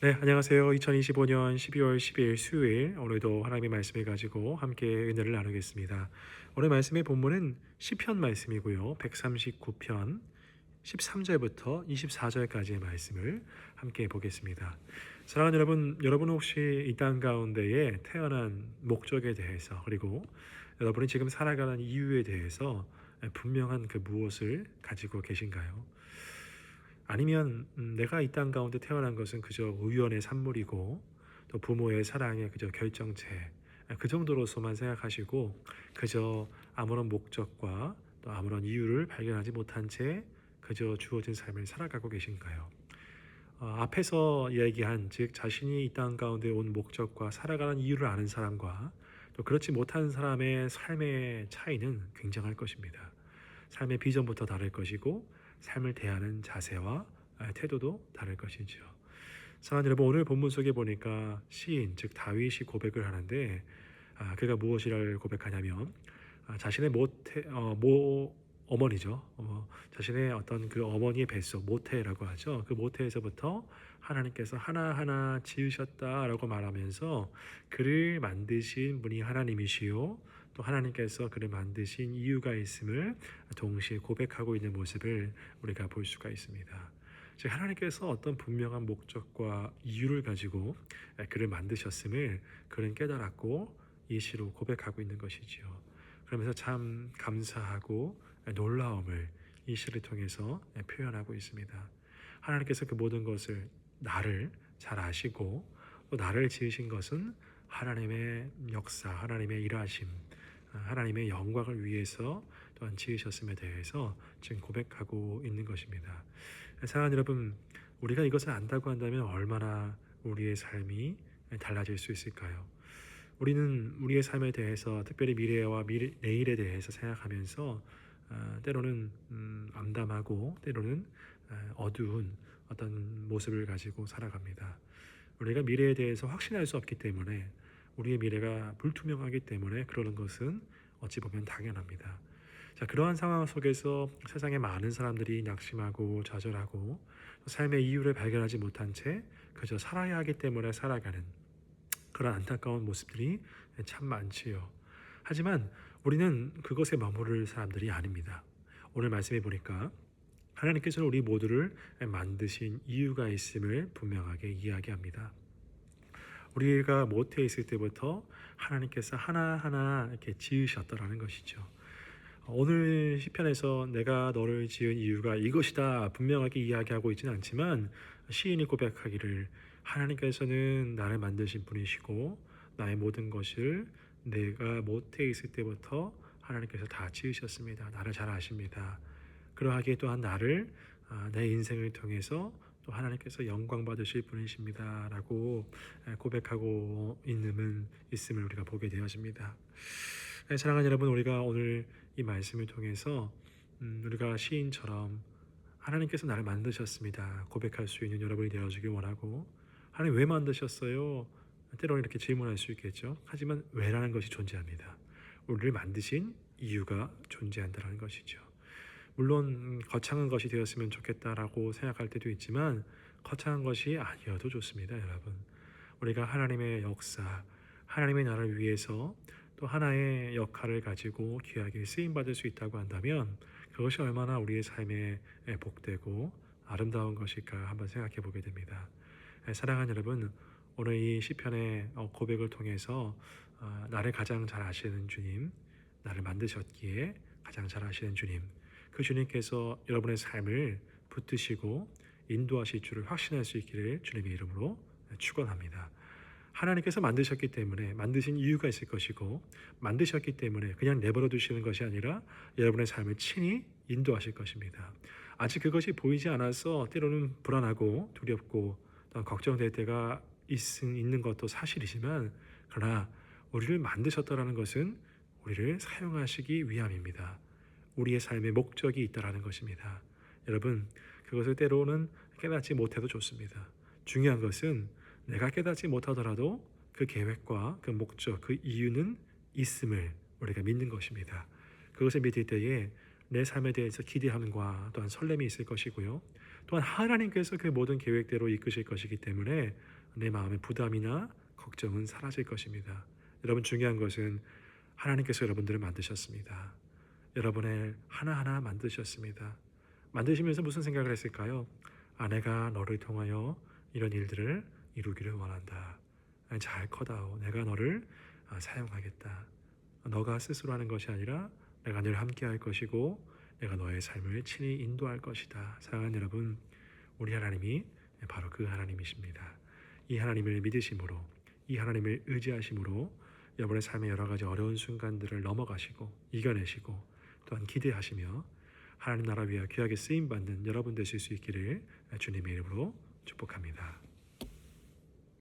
네, 안녕하세요. 2025년 12월 10일 수요일, 오늘도 하나님의 말씀을 가지고 함께 은혜를 나누겠습니다. 오늘 말씀의 본문은 시편 말씀이고요. 139편 13절부터 24절까지의 말씀을 함께 보겠습니다. 사랑하는 여러분, 여러분은 혹시 이 땅 가운데에 태어난 목적에 대해서, 그리고 여러분이 지금 살아가는 이유에 대해서 분명한 그 무엇을 가지고 계신가요? 아니면 내가 이 땅 가운데 태어난 것은 그저 우연의 산물이고 또 부모의 사랑의 그저 결정체, 그 정도로서만 생각하시고 그저 아무런 목적과 또 아무런 이유를 발견하지 못한 채 그저 주어진 삶을 살아가고 계신가요? 앞에서 얘기한, 즉 자신이 이 땅 가운데 온 목적과 살아가는 이유를 아는 사람과 또 그렇지 못한 사람의 삶의 차이는 굉장할 것입니다. 삶의 비전부터 다를 것이고 삶을 대하는 자세와 태도도 다를 것이죠. 사랑하는 여러분, 오늘 본문 속에 보니까 시인, 즉 다윗이 고백을 하는데, 그가 무엇이를 고백하냐면, 자신의 모 어머니죠. 자신의 어떤 그 어머니의 뱃속, 모태라고 하죠. 그 모태에서부터 하나님께서 하나하나 지으셨다라고 말하면서 그를 만드신 분이 하나님이시요, 또 하나님께서 그를 만드신 이유가 있음을 동시에 고백하고 있는 모습을 우리가 볼 수가 있습니다. 즉 하나님께서 어떤 분명한 목적과 이유를 가지고 그를 만드셨음을 그는 깨달았고 이 시로 고백하고 있는 것이지요. 그러면서 참 감사하고 놀라움을 이 시를 통해서 표현하고 있습니다. 하나님께서 그 모든 것을 나를 잘 아시고 또 나를 지으신 것은 하나님의 역사, 하나님의 일하심, 하나님의 영광을 위해서 또한 지으셨음에 대해서 지금 고백하고 있는 것입니다. 사랑하는 여러분, 우리가 이것을 안다고 한다면 얼마나 우리의 삶이 달라질 수 있을까요? 우리는 우리의 삶에 대해서, 특별히 미래와 내일에 대해서 생각하면서 때로는 암담하고 때로는 어두운 어떤 모습을 가지고 살아갑니다. 우리가 미래에 대해서 확신할 수 없기 때문에, 우리의 미래가 불투명하기 때문에 그러는 것은 어찌 보면 당연합니다. 자, 그러한 상황 속에서 세상에 많은 사람들이 낙심하고 좌절하고 삶의 이유를 발견하지 못한 채 그저 살아야 하기 때문에 살아가는 그런 안타까운 모습들이 참 많지요. 하지만 우리는 그것에 머무를 사람들이 아닙니다. 오늘 말씀해 보니까 하나님께서는 우리 모두를 만드신 이유가 있음을 분명하게 이야기합니다. 우리가 모태에 있을 때부터 하나님께서 하나하나 이렇게 지으셨다라는 것이죠. 오늘 시편에서 내가 너를 지은 이유가 이것이다 분명하게 이야기하고 있지는 않지만, 시인이 고백하기를 하나님께서는 나를 만드신 분이시고 나의 모든 것을 내가 모태에 있을 때부터 하나님께서 다 지으셨습니다. 나를 잘 아십니다. 그러하기에 또한 나를 내 인생을 통해서 또 하나님께서 영광 받으실 분이십니다 라고 고백하고 있음을 우리가 보게 되어집니다. 사랑하는 여러분, 우리가 오늘 이 말씀을 통해서 우리가 시인처럼 하나님께서 나를 만드셨습니다 고백할 수 있는 여러분이 되어주길 원하고, 하나님 왜 만드셨어요? 때로는 이렇게 질문할 수 있겠죠. 하지만 왜라는 것이 존재합니다. 우리를 만드신 이유가 존재한다는 것이죠. 물론 거창한 것이 되었으면 좋겠다라고 생각할 때도 있지만 거창한 것이 아니어도 좋습니다. 여러분, 우리가 하나님의 역사, 하나님의 나라를 위해서 또 하나의 역할을 가지고 귀하게 쓰임받을 수 있다고 한다면 그것이 얼마나 우리의 삶에 복되고 아름다운 것일까 한번 생각해 보게 됩니다. 사랑하는 여러분, 오늘 이 시편의 고백을 통해서 나를 가장 잘 아시는 주님, 나를 만드셨기에 가장 잘 아시는 주님, 그 주님께서 여러분의 삶을 붙드시고 인도하실 줄을 확신할 수 있기를 주님의 이름으로 축원합니다. 하나님께서 만드셨기 때문에 만드신 이유가 있을 것이고, 만드셨기 때문에 그냥 내버려 두시는 것이 아니라 여러분의 삶을 친히 인도하실 것입니다. 아직 그것이 보이지 않아서 때로는 불안하고 두렵고 또 걱정될 때가 있는 것도 사실이지만, 그러나 우리를 만드셨다라는 것은 우리를 사용하시기 위함입니다. 우리의 삶의 목적이 있다라는 것입니다. 여러분, 그것을 때로는 깨닫지 못해도 좋습니다. 중요한 것은 내가 깨닫지 못하더라도 그 계획과 그 목적, 그 이유는 있음을 우리가 믿는 것입니다. 그것을 믿을 때에 내 삶에 대해서 기대함과 또한 설렘이 있을 것이고요. 또한 하나님께서 그 모든 계획대로 이끄실 것이기 때문에 내 마음의 부담이나 걱정은 사라질 것입니다. 여러분, 중요한 것은 하나님께서 여러분들을 만드셨습니다. 여러분을 하나하나 만드셨습니다. 만드시면서 무슨 생각을 했을까요? 내가 너를 통하여 이런 일들을 이루기를 원한다. 잘 커다오. 내가 너를 사용하겠다. 너가 스스로 하는 것이 아니라 내가 늘 함께 할 것이고 내가 너의 삶을 친히 인도할 것이다. 사랑하는 여러분, 우리 하나님이 바로 그 하나님이십니다. 이 하나님을 믿으심으로, 이 하나님을 의지하심으로 여러분의 삶의 여러 가지 어려운 순간들을 넘어가시고 이겨내시고 또한 기대하시며 하나님 나라 위하여 귀하게 쓰임받는 여러분 되실 수 있기를 주님의 이름으로 축복합니다.